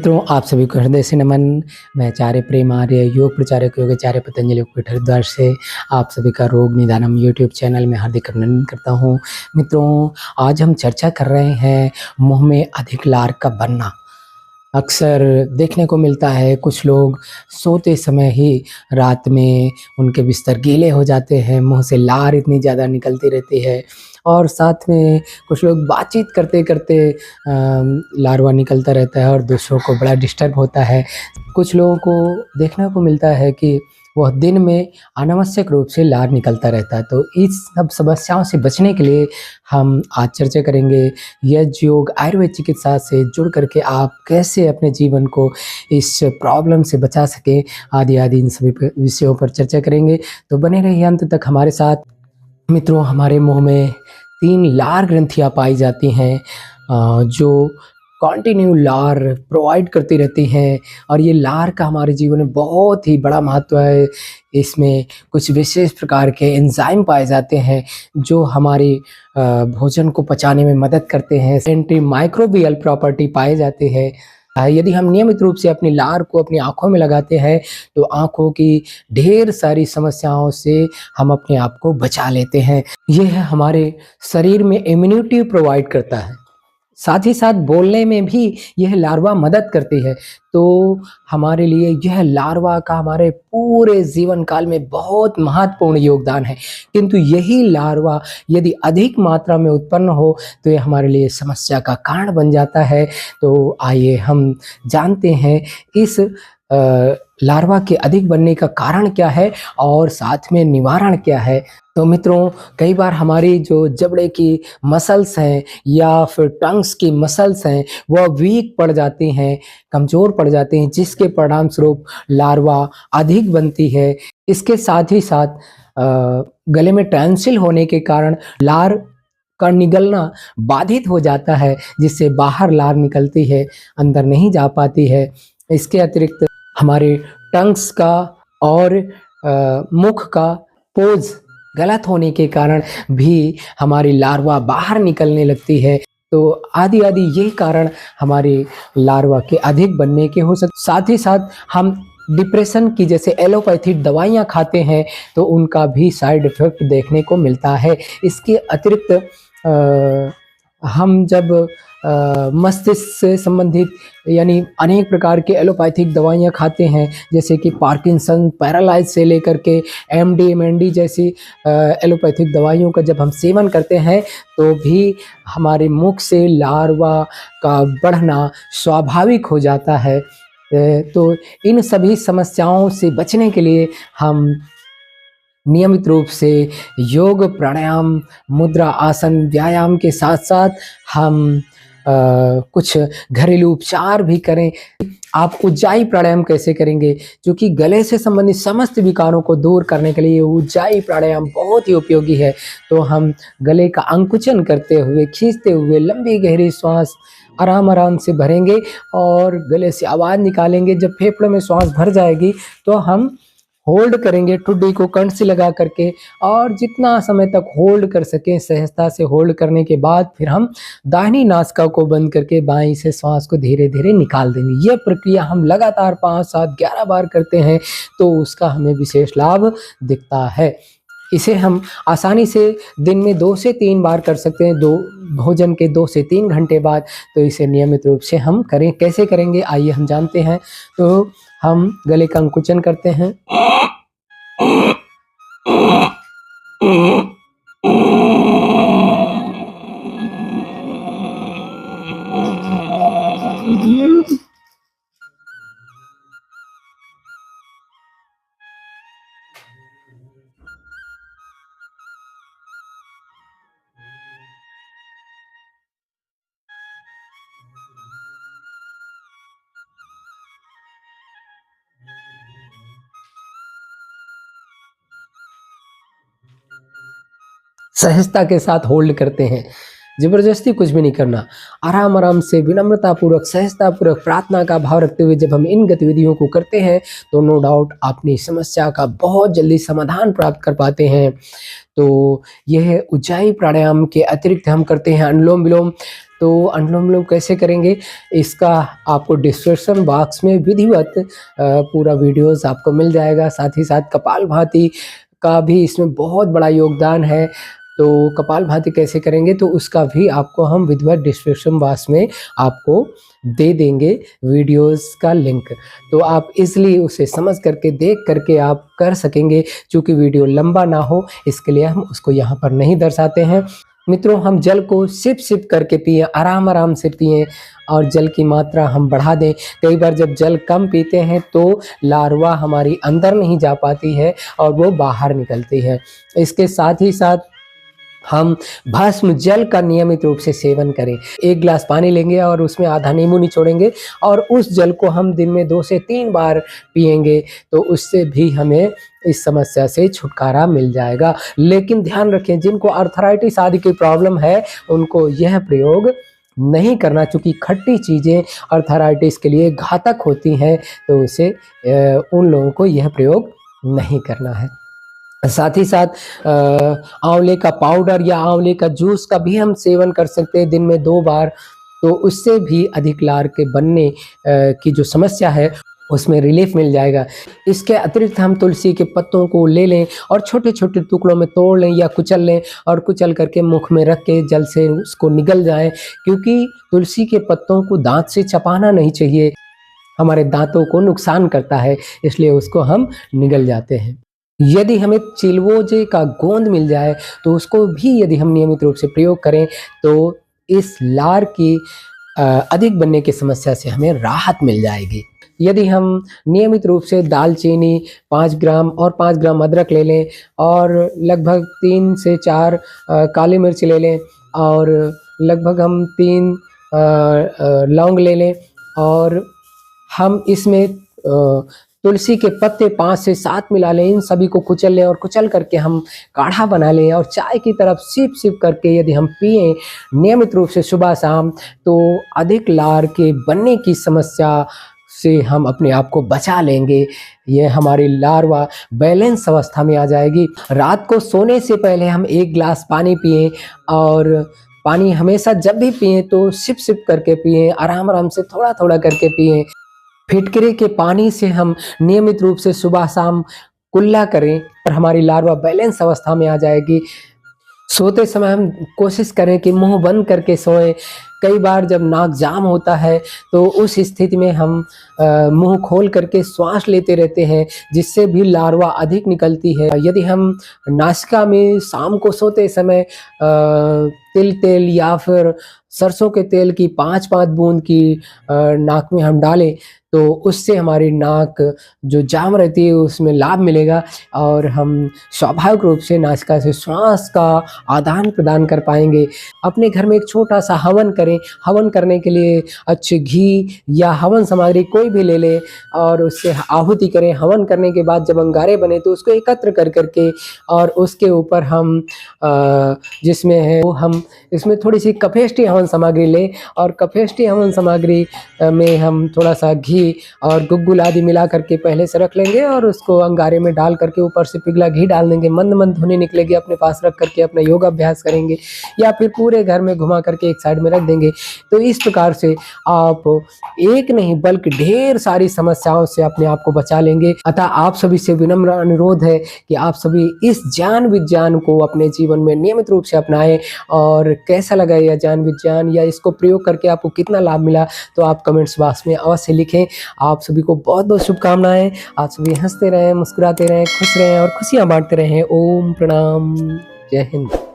मित्रों, आप सभी को हृदय से नमन। मैं आचार्य प्रेम आर्य, योग प्रचारक योगाचार्य पतंजलि योगपीठ हरिद्वार से आप सभी का रोग निदानम यूट्यूब चैनल में हार्दिक अभिनंदन करता हूँ। मित्रों, आज हम चर्चा कर रहे हैं मुंह में अधिक लार का बनना। अक्सर देखने को मिलता है कुछ लोग सोते समय ही रात में उनके बिस्तर गीले हो जाते हैं, मुंह से लार इतनी ज़्यादा निकलती रहती है और साथ में कुछ लोग बातचीत करते करते लार्वा निकलता रहता है और दूसरों को बड़ा डिस्टर्ब होता है। कुछ लोगों को देखने को मिलता है कि वह दिन में अनावश्यक रूप से लार निकलता रहता है। तो इस सब समस्याओं से बचने के लिए हम आज चर्चा करेंगे यज्ञ योग आयुर्वेद चिकित्सा से जुड़ करके आप कैसे अपने जीवन को इस प्रॉब्लम से बचा सकें, आदि आदि इन सभी विषयों पर चर्चा करेंगे। तो बने रहिए अंत तक हमारे साथ। मित्रों, हमारे मुंह में 3 लार ग्रंथियां पाई जाती हैं जो कंटिन्यू लार प्रोवाइड करती रहती हैं और ये लार का हमारे जीवन में बहुत ही बड़ा महत्व है। इसमें कुछ विशेष प्रकार के एंजाइम पाए जाते हैं जो हमारी भोजन को पचाने में मदद करते हैं। एंटी माइक्रोबियल प्रॉपर्टी पाए जाते हैं। यदि हम नियमित रूप से अपनी लार को अपनी आँखों में लगाते हैं तो आँखों की ढेर सारी समस्याओं से हम अपने आप को बचा लेते हैं। यह हमारे शरीर में इम्यूनिटी प्रोवाइड करता है, साथ ही साथ बोलने में भी यह लार्वा मदद करती है। तो हमारे लिए यह लार्वा का हमारे पूरे जीवन काल में बहुत महत्वपूर्ण योगदान है। किंतु यही लार्वा यदि अधिक मात्रा में उत्पन्न हो तो यह हमारे लिए समस्या का कारण बन जाता है। तो आइए हम जानते हैं इस लार्वा के अधिक बनने का कारण क्या है और साथ में निवारण क्या है। तो मित्रों, कई बार हमारी जो जबड़े की मसल्स हैं या फिर टंग्स की मसल्स हैं वह वीक पड़ जाती हैं, कमज़ोर पड़ जाती हैं, जिसके परिणाम स्वरूप लार्वा अधिक बनती है। इसके साथ ही साथ गले में टॉन्सिल होने के कारण लार का निगलना बाधित हो जाता है, जिससे बाहर लार निकलती है, अंदर नहीं जा पाती है। इसके अतिरिक्त हमारे टंग्स का और मुख का पोज गलत होने के कारण भी हमारी लार्वा बाहर निकलने लगती है। तो आदि आदि यही कारण हमारे लार्वा के अधिक बनने के हो सकते। साथ ही साथ हम डिप्रेशन की जैसे एलोपैथिक दवाइयाँ खाते हैं तो उनका भी साइड इफ़ेक्ट देखने को मिलता है। इसके अतिरिक्त हम जब मस्तिष्क से संबंधित यानी अनेक प्रकार के एलोपैथिक दवाइयाँ खाते हैं, जैसे कि पार्किंसन पैरालाइज से लेकर के एमडी एमएनडी जैसी एलोपैथिक दवाइयों का जब हम सेवन करते हैं तो भी हमारे मुख से लार्वा का बढ़ना स्वाभाविक हो जाता है। तो इन सभी समस्याओं से बचने के लिए हम नियमित रूप से योग प्राणायाम मुद्रा आसन व्यायाम के साथ साथ हम कुछ घरेलू उपचार भी करें। आप उज्जाई प्राणायाम कैसे करेंगे, जो कि गले से संबंधित समस्त विकारों को दूर करने के लिए उज्जाई प्राणायाम बहुत ही उपयोगी है। तो हम गले का अंकुचन करते हुए खींचते हुए लंबी गहरी श्वास आराम आराम से भरेंगे और गले से आवाज़ निकालेंगे। जब फेफड़ों में श्वास भर जाएगी तो हम होल्ड करेंगे ठुड्डी को कंठ से लगा करके, और जितना समय तक होल्ड कर सकें सहजता से होल्ड करने के बाद फिर हम दाहिनी नासिका को बंद करके बाईं से श्वास को धीरे धीरे निकाल देंगे। यह प्रक्रिया हम लगातार 5, 7, 11 बार करते हैं तो उसका हमें विशेष लाभ दिखता है। इसे हम आसानी से दिन में 2 से 3 बार कर सकते हैं, भोजन के 2 से 3 घंटे बाद। तो इसे नियमित रूप से हम करें। कैसे करेंगे आइए हम जानते हैं। तो हम गले का अंकुचन करते हैं, सहजता के साथ होल्ड करते हैं, जबरदस्ती कुछ भी नहीं करना। आराम आराम से विनम्रता पूर्वक सहजता पूर्वक प्रार्थना का भाव रखते हुए जब हम इन गतिविधियों को करते हैं तो नो डाउट अपनी समस्या का बहुत जल्दी समाधान प्राप्त कर पाते हैं। तो यह उज्जाई प्राणायाम के अतिरिक्त हम करते हैं अनुलोम विलोम। तो अनुलोम विलोम कैसे करेंगे, इसका आपको डिस्क्रिप्शन बॉक्स में विधिवत पूरा वीडियोस आपको मिल जाएगा। साथ ही साथ कपालभाति का भी इसमें बहुत बड़ा योगदान है। तो कपालभाति कैसे करेंगे तो उसका भी आपको हम विधिवत डिस्क्रिप्शन बॉक्स में आपको दे देंगे वीडियोस का लिंक। तो आप इसलिए उसे समझ करके देख करके आप कर सकेंगे। चूँकि वीडियो लंबा ना हो इसके लिए हम उसको यहाँ पर नहीं दर्शाते हैं। मित्रों, हम जल को सिप-सिप करके पिएँ, आराम-आराम से पिएँ और जल की मात्रा हम बढ़ा दें। कई बार जब जल कम पीते हैं तो लार्वा हमारी अंदर नहीं जा पाती है और वो बाहर निकलती है। इसके साथ ही साथ हम भस्म जल का नियमित रूप से सेवन करें। 1 गिलास पानी लेंगे और उसमें आधा नींबू निचोड़ेंगे और उस जल को हम दिन में 2 से 3 बार पिएँगे, तो उससे भी हमें इस समस्या से छुटकारा मिल जाएगा। लेकिन ध्यान रखें, जिनको आर्थराइटिस आदि की प्रॉब्लम है उनको यह प्रयोग नहीं करना, चूँकि खट्टी चीज़ें आर्थराइटिस के लिए घातक होती हैं, तो उसे उन लोगों को यह प्रयोग नहीं करना है। साथ ही साथ आंवले का पाउडर या आंवले का जूस का भी हम सेवन कर सकते हैं दिन में 2 बार, तो उससे भी अधिक लार के बनने की जो समस्या है उसमें रिलीफ मिल जाएगा। इसके अतिरिक्त हम तुलसी के पत्तों को ले लें और छोटे-छोटे टुकड़ों में तोड़ लें या कुचल लें और कुचल करके मुख में रख के जल से उसको निगल जाएँ, क्योंकि तुलसी के पत्तों को दाँत से चबाना नहीं चाहिए, हमारे दाँतों को नुकसान करता है, इसलिए उसको हम निगल जाते हैं। यदि हमें चिलगोजे का गोंद मिल जाए तो उसको भी यदि हम नियमित रूप से प्रयोग करें तो इस लार की अधिक बनने की समस्या से हमें राहत मिल जाएगी। यदि हम नियमित रूप से दालचीनी 5 ग्राम और 5 ग्राम अदरक ले लें और लगभग 3 से 4 काली मिर्च ले लें और लगभग हम 3 लौंग ले लें और हम इसमें तुलसी के पत्ते 5 से 7 मिला लें, इन सभी को कुचल लें और कुचल करके हम काढ़ा बना लें और चाय की तरफ सिप-सिप करके यदि हम पिएँ नियमित रूप से सुबह-शाम, तो अधिक लार के बनने की समस्या से हम अपने आप को बचा लेंगे। ये हमारी लार्वा बैलेंस अवस्था में आ जाएगी। रात को सोने से पहले हम 1 गिलास पानी पिएँ और पानी हमेशा जब भी पिएँ तो सिप-सिप करके पिएँ, आराम-आराम से थोड़ा-थोड़ा करके पिएँ। फिटकरी के पानी से हम नियमित रूप से सुबह-शाम कुल्ला करें और हमारी लार्वा बैलेंस अवस्था में आ जाएगी। सोते समय हम कोशिश करें कि मुँह बंद करके सोएं। कई बार जब नाक जाम होता है तो उस स्थिति में हम मुँह खोल करके श्वास लेते रहते हैं, जिससे भी लार्वा अधिक निकलती है। यदि हम नासिका में शाम को सोते समय तिल तेल या फिर सरसों के तेल की 5-5 बूंद की नाक में हम डालें तो उससे हमारी नाक जो जाम रहती है उसमें लाभ मिलेगा और हम स्वाभाविक रूप से नासिका से श्वास का आदान प्रदान कर पाएंगे। अपने घर में एक छोटा सा हवन करें। हवन करने के लिए अच्छे घी या हवन सामग्री कोई भी ले लें और उससे आहुति करें। हवन करने के बाद जब अंगारे बने तो उसको एकत्र कर करके और उसके ऊपर हम जिसमें है वो हम इसमें थोड़ी सी कफेष्टी हवन सामग्री लें और कफेष्टी हवन सामग्री में हम थोड़ा सा घी और गुग्गुल आदि मिला करके पहले से रख लेंगे और उसको अंगारे में डाल करके ऊपर से पिघला घी डाल देंगे। मंद-मंद धुनी निकलेगी, अपने पास रख करके अपना योग अभ्यास करेंगे या फिर पूरे घर में घुमा करके एक साइड में रख देंगे। तो इस प्रकार से आप एक नहीं बल्कि ढेर सारी समस्याओं से अपने आप को बचा लेंगे। अतः आप सभी से विनम्र अनुरोध है कि आप सभी इस ज्ञान विज्ञान को अपने जीवन में नियमित रूप से अपनाएं और कैसा लगा यह ज्ञान विज्ञान या इसको प्रयोग करके आपको कितना लाभ मिला तो आप कमेंट्स बॉक्स में अवश्य लिखें। आप सभी को बहुत-बहुत शुभकामनाएं। आप सभी हंसते रहें, मुस्कुराते रहें, खुश रहें और खुशियां बांटते रहें। ओम प्रणाम, जय हिंद।